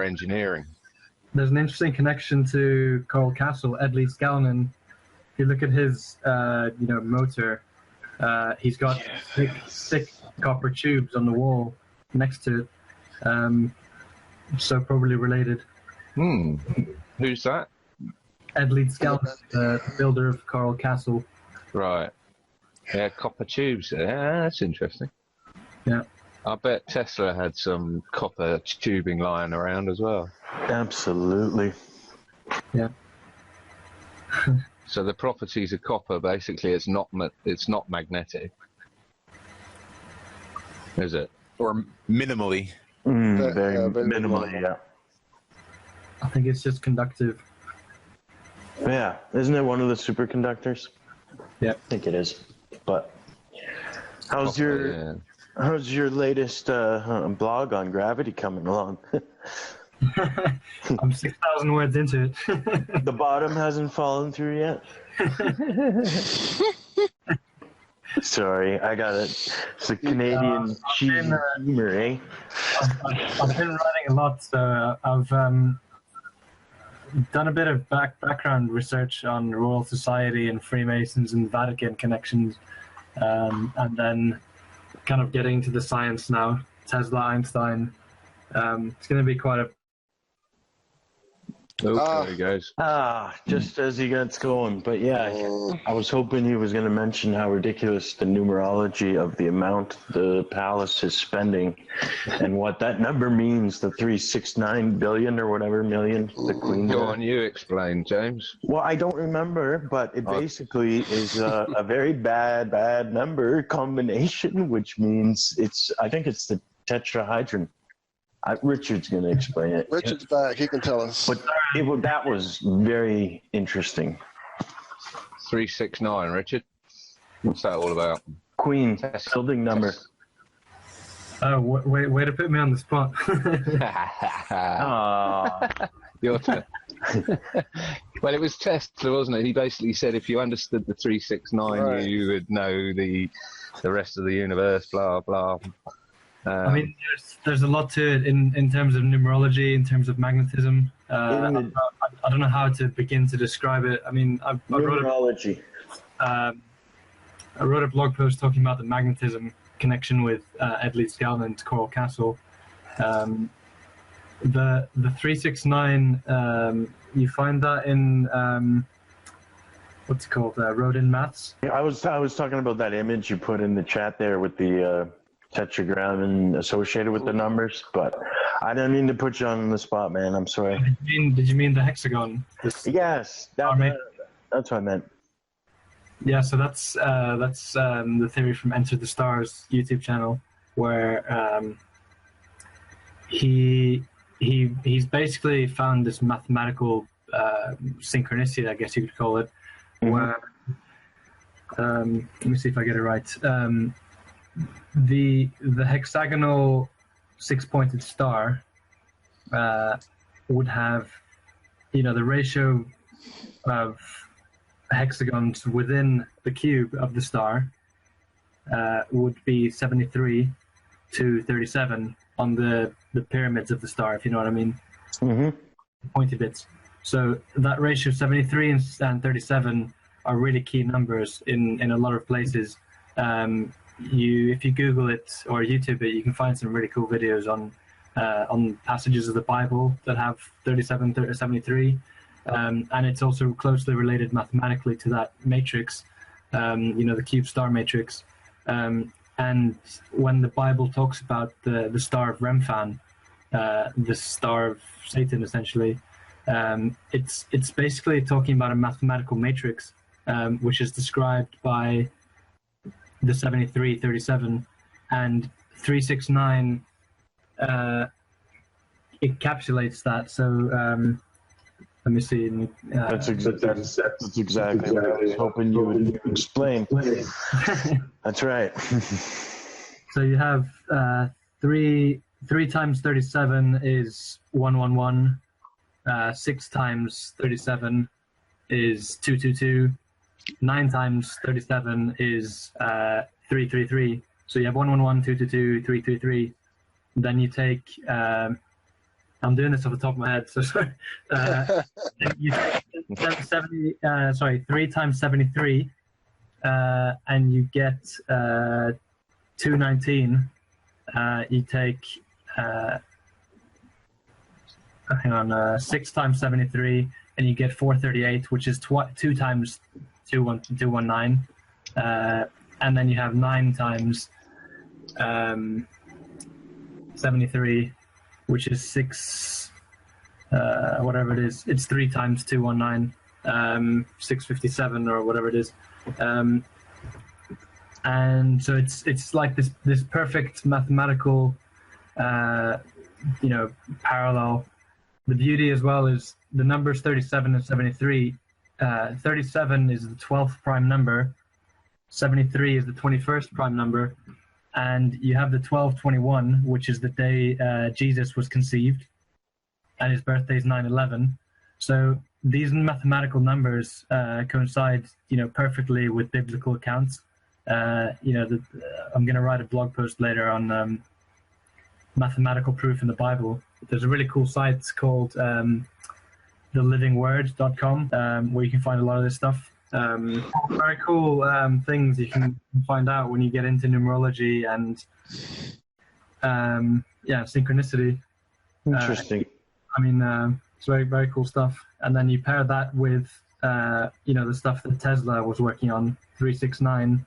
engineering. There's an interesting connection to Coral Castle, Edley Scallon. If you look at his, motor, he's got thick copper tubes on the wall next to it. So probably related. Who's that? Edley Scallon, the builder of Coral Castle. Right. Yeah, copper tubes. Yeah, that's interesting. Yeah. I bet Tesla had some copper tubing lying around as well. Absolutely. Yeah. So the properties of copper, basically, it's not magnetic, is it? Or minimally. Very minimally, yeah. I think it's just conductive. Yeah, isn't it one of the superconductors? Yeah, I think it is. But how's your latest blog on gravity coming along? I'm 6,000 words into it. The bottom hasn't fallen through yet? Sorry, I got it. It's a Canadian cheese humor, eh? I've been writing a lot, so I've done a bit of background research on the Royal Society and Freemasons and Vatican connections, and then kind of getting to the science now. Tesla, Einstein. It's going to be quite a... Oh, there he goes. Just as he gets going. But yeah, I was hoping he was going to mention how ridiculous the numerology of the amount the palace is spending and what that number means, the 369 billion or whatever million the Queen. Go on, you explain, James. Well, I don't remember, but it basically is a very bad number combination, which means I think it's the tetrahedron. Richard's going to explain it. Richard's back. He can tell us. But that was very interesting. 369, Richard. What's that all about? Queen, building number. Oh, way to put me on the spot. Your turn. Well, it was Tesla, wasn't it? He basically said if you understood the 369, you would know the rest of the universe, blah, blah. I mean, there's a lot to it in terms of numerology, in terms of magnetism. I don't know how to begin to describe it. I mean, I wrote a blog post talking about the magnetism connection with Edley Scallon and Coral Castle. The 369, you find that in what's it called, Rodin Maths. I was talking about that image you put in the chat there with the tetragram associated with the numbers, but I didn't mean to put you on the spot, man. I'm sorry. Did you mean the hexagon? Yes, that's what I meant. Yeah, so that's the theory from Enter the Stars YouTube channel, where he's basically found this mathematical synchronicity, I guess you could call it, where let me see if I get it right. The hexagonal six-pointed star would have, the ratio of hexagons within the cube of the star would be 73 to 37 on the pyramids of the star, if you know what I mean. Pointy bits. So that ratio 73 and 37 are really key numbers in a lot of places. If you Google it or YouTube it, you can find some really cool videos on passages of the Bible that have 37, 73. And it's also closely related mathematically to that matrix, the cube star matrix. And when the Bible talks about the star of Remphan, the star of Satan, essentially, it's basically talking about a mathematical matrix, which is described by the 73, 37, and 369 encapsulates that. So let me see. That's exactly what I was hoping you would explain. That's right. So you have 3 times 37 is 111. 6 times 37 is 222. 9 times 37 is 333. So you have 111, 222, 333. Then you take I'm doing this off the top of my head, so sorry. You take 3 times 73, and you get 219. You take 6 times 73, and you get 438, which is 2 times 219. And then you have 9 times 73, which is 6, whatever it is. It's 3 times 219, 657 or whatever it is. And so it's like this perfect mathematical, parallel. The beauty as well is the numbers 37 and 73. 37 is the 12th prime number. 73 is the 21st prime number. And you have the 12/21, which is the day Jesus was conceived, and his birthday is 9/11. So these mathematical numbers coincide, perfectly with biblical accounts. I'm going to write a blog post later on mathematical proof in the Bible. There's a really cool site called thelivingword.com where you can find a lot of this stuff. Very cool things you can find out when you get into numerology and synchronicity. Interesting. It's very, very cool stuff. And then you pair that with the stuff that Tesla was working on, 369,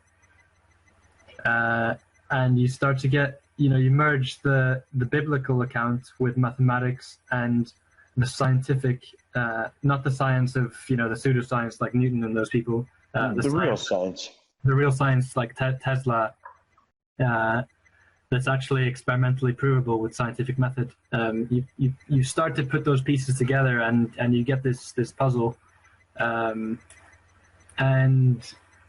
and you start to get, you merge the biblical account with mathematics and the scientific, not the science of, the pseudoscience like Newton and those people. The real science. The real science like Tesla, that's actually experimentally provable with scientific method. You start to put those pieces together and you get this puzzle. And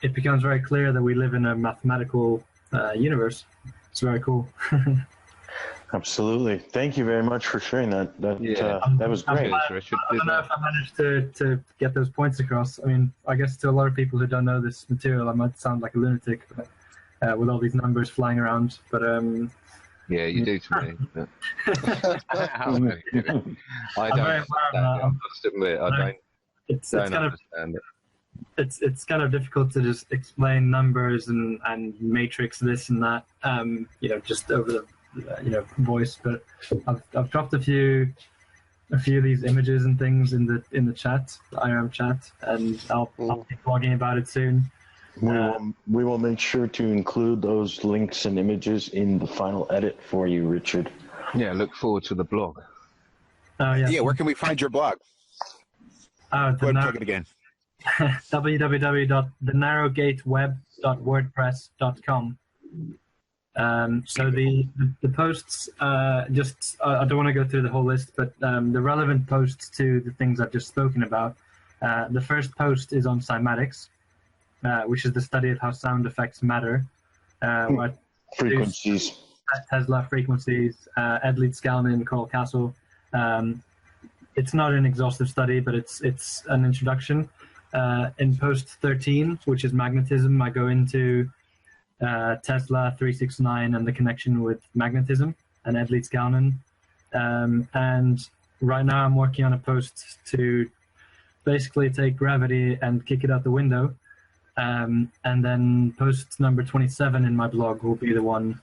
it becomes very clear that we live in a mathematical universe. It's very cool. Absolutely. Thank you very much for sharing that. That was great. I don't know if I managed to get those points across. I guess to a lot of people who don't know this material, I might sound like a lunatic, but, with all these numbers flying around. But yeah, you do to me. But... I must admit, I don't understand it. It's kind of difficult to just explain numbers and matrix this and that, just over the voice. But I've dropped a few of these images and things in the chat, the IRM chat, and I'll be blogging about it soon. We will make sure to include those links and images in the final edit for you, Richard. Yeah, look forward to the blog. Yeah, where can we find your blog? Go ahead and plug it again. www.thenarrowgateweb.wordpress.com. So the posts, I don't want to go through the whole list, but the relevant posts to the things I've just spoken about. The first post is on cymatics, which is the study of how sound affects matter. Frequencies. Tesla frequencies, Ed Leeds-Gallman, Carl Castle. It's not an exhaustive study, but it's an introduction. In post 13, which is magnetism, I go into Tesla 369 and the connection with magnetism and Ed Leeds-Gallman. And right now I'm working on a post to basically take gravity and kick it out the window. And then post number 27 in my blog will be the one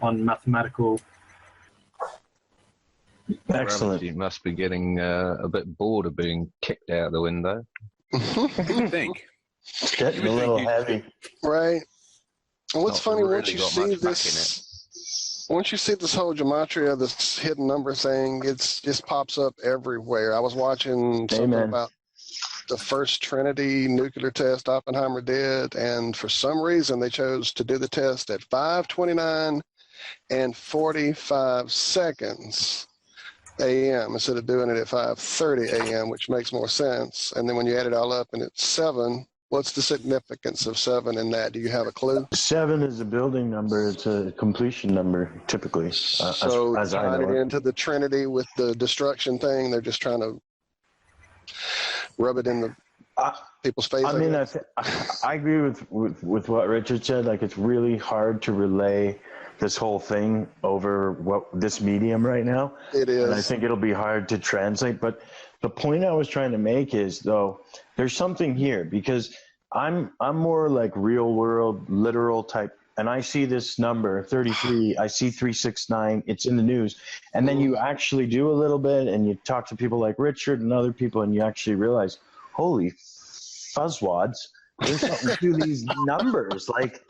on mathematical. Excellent. You must be getting a bit bored of being kicked out the window. I think. It's getting a little heavy. Right. And what's funny, really once you got see much back this, once you see this whole gematria, this hidden number thing, it's just pops up everywhere. I was watching something about the first Trinity nuclear test Oppenheimer did, and for some reason they chose to do the test at 5:29 and 45 seconds a.m. instead of doing it at 5:30 a.m., which makes more sense. And then when you add it all up and it's 7, what's the significance of 7 in that? Do you have a clue? 7 is a building number. It's a completion number, typically. So as I tying know it it. into the Trinity with the destruction thing, they're just trying to rub it in the people's face. I mean, I agree with what Richard said. Like, it's really hard to relay this whole thing over this medium right now. It is. And I think it'll be hard to translate. But the point I was trying to make is, though, there's something here, because I'm more like real world, literal type. And I see this number 33, I see 369, it's in the news. And then you actually do a little bit and you talk to people like Richard and other people, and you actually realize, holy fuzzwads, there's something to these numbers. Like,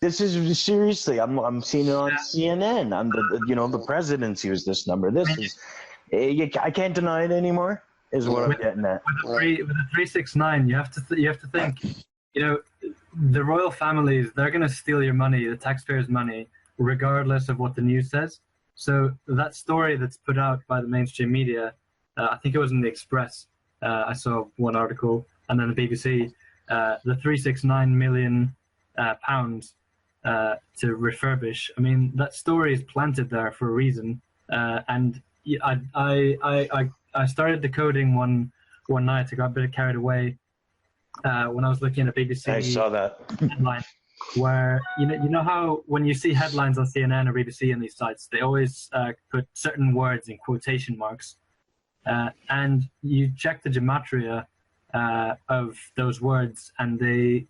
this is seriously, I'm seeing it on CNN. I'm the presidency was this number. This is, I can't deny it anymore, is what I'm getting at. With the 369, you have to think, the royal families, they're going to steal your money, the taxpayers' money, regardless of what the news says. So that story that's put out by the mainstream media, I think it was in the Express, I saw one article, and then the BBC, the 369 million pounds to refurbish. I mean, that story is planted there for a reason. And I started decoding one night. I got a bit carried away when I was looking at a BBC I saw that headline, where you know how when you see headlines on CNN or BBC and these sites, they always put certain words in quotation marks, and you check the gematria of those words, and they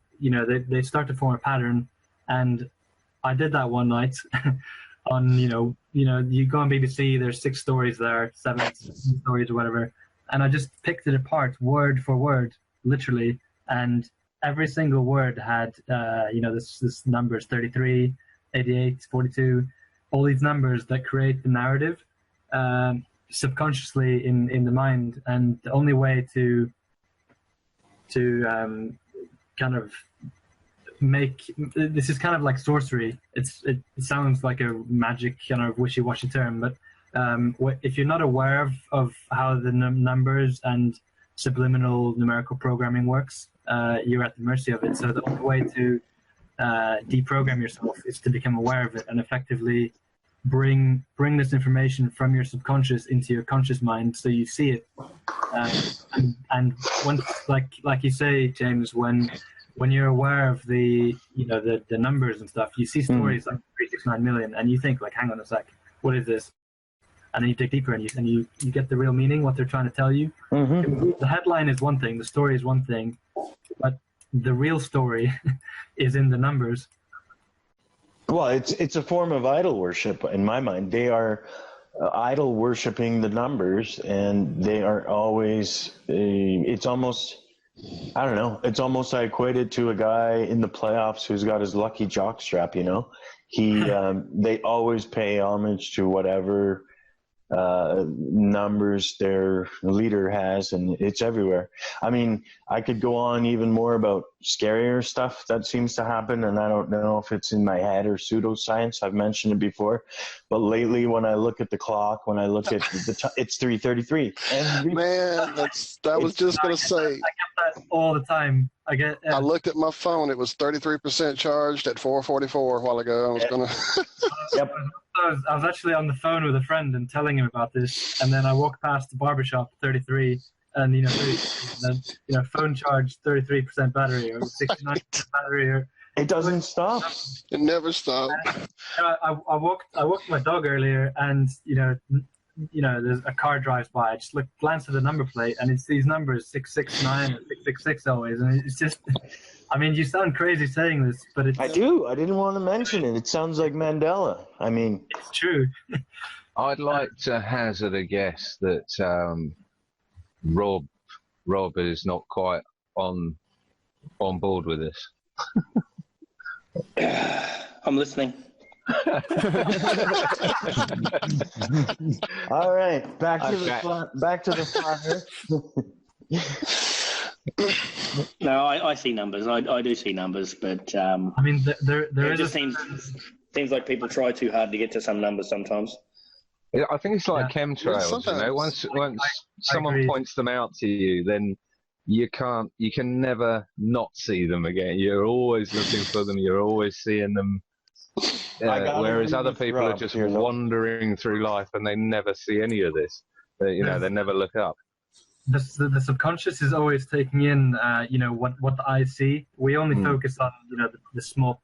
start to form a pattern. And I did that one night on you go on BBC, there's 6 stories there, 7 stories or whatever, and I just picked it apart word for word, literally, and every single word had this numbers 33, 88, 42, all these numbers that create the narrative subconsciously in the mind. And the only way to kind of make this is kind of like sorcery. It sounds like a magic kind of wishy-washy term, but if you're not aware of how the numbers and subliminal numerical programming works, you're at the mercy of it. So the only way to deprogram yourself is to become aware of it and effectively bring this information from your subconscious into your conscious mind, so you see it. And once, like you say, James, when you're aware of the numbers and stuff, you see stories like 369 million, and you think, like, hang on a sec, what is this? And then you dig deeper and you get the real meaning, what they're trying to tell you. The headline is one thing, the story is one thing, but the real story is in the numbers. Well, it's a form of idol worship in my mind. They are idol worshiping the numbers, and they are always. It's almost I don't know. It's almost I equate it to a guy in the playoffs who's got his lucky jock strap. You know, they always pay homage to whatever numbers their leader has, and it's everywhere. I mean, I could go on even more about scarier stuff that seems to happen, and I don't know if it's in my head or pseudoscience. I've mentioned it before, but lately when I look at the clock, when I look at it's 3:33. Man, I was just gonna say. I get that all the time. I looked at my phone. It was 33% charged at 4:44 a while ago. I was gonna. Yep. I was actually on the phone with a friend and telling him about this, and then I walked past the barbershop, 33, and then phone charge, 33% battery or 69% battery. Or it doesn't stop. It never stopped. I walked my dog earlier, and there's a car drives by. I just glance at the number plate, and it's these numbers 669 or 666 always, and it's just. I mean, you sound crazy saying this, but it's... I do. I didn't want to mention it. It sounds like Mandela. I mean... It's true. I'd like to hazard a guess that Rob is not quite on board with this. I'm listening. All right, back to the fire. No, I see numbers. I do see numbers, but I mean, there it just seems like people try too hard to get to some numbers sometimes. Yeah, I think it's like chemtrails. Once someone points them out to you, then you can never not see them again. You're always looking for them. You're always seeing them. Whereas other people are just wandering through life and they never see any of this. They never look up. The subconscious is always taking in, what the eyes see. We only focus on, the small,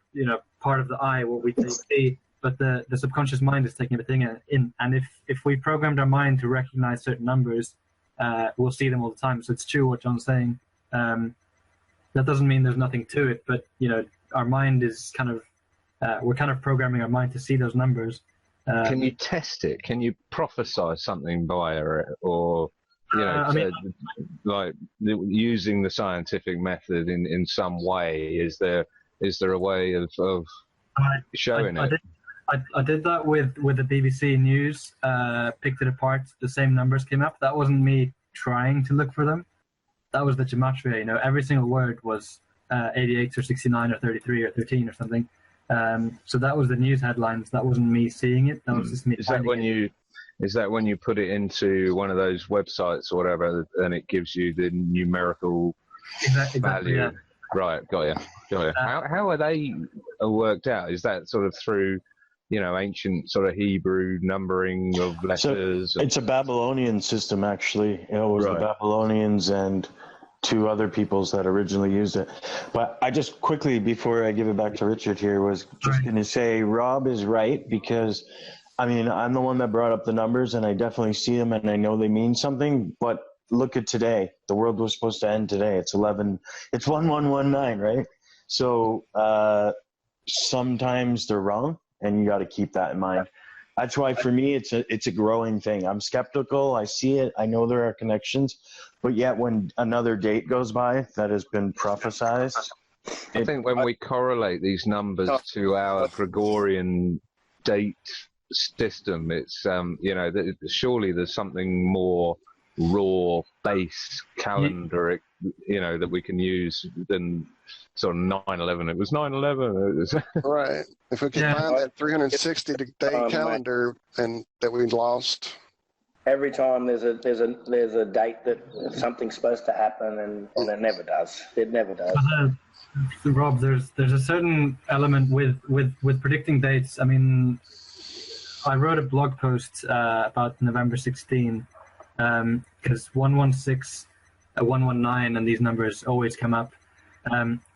part of the eye, what we see. But the subconscious mind is taking everything in. And if we programmed our mind to recognize certain numbers, we'll see them all the time. So it's true what John's saying. That doesn't mean there's nothing to it, but our mind is kind of, we're kind of programming our mind to see those numbers. Can you test it? Can you prophesy something via it, or? Like using the scientific method in some way, is there a way of showing it? I did that with the BBC News, picked it apart, the same numbers came up. That wasn't me trying to look for them. That was the gematria, every single word was 88 or 69 or 33 or 13 or something. So that was the news headlines. That wasn't me seeing it. That was just me. Is that when you put it into one of those websites or whatever, and it gives you the numerical value? Yeah. Right, got you. How are they worked out? Is that sort of through, ancient sort of Hebrew numbering of letters? It's a Babylonian system, actually. It was the Babylonians and two other peoples that originally used it. But I just quickly, before I give it back to Richard here, was just going to say Rob is right, because I mean, I'm the one that brought up the numbers, and I definitely see them, and I know they mean something. But look at today. The world was supposed to end today. It's 1119, right? So sometimes they're wrong, and you got to keep that in mind. That's why for me, it's a growing thing. I'm skeptical. I see it. I know there are connections, but yet when another date goes by that has been prophesized, I think when we correlate these numbers to our Gregorian date system, it's surely there's something more raw base calendar that we can use than sort of 9/11. It was 9/11. Right. If we can find that 360 day calendar and that we lost. Every time there's a date that something's supposed to happen and it never does. It never does. Rob, there's a certain element with predicting dates. I mean, I wrote a blog post about November 16, because 116, 119, and these numbers always come up.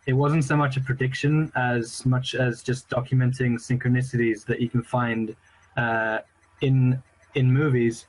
It wasn't so much a prediction as much as just documenting synchronicities that you can find in movies.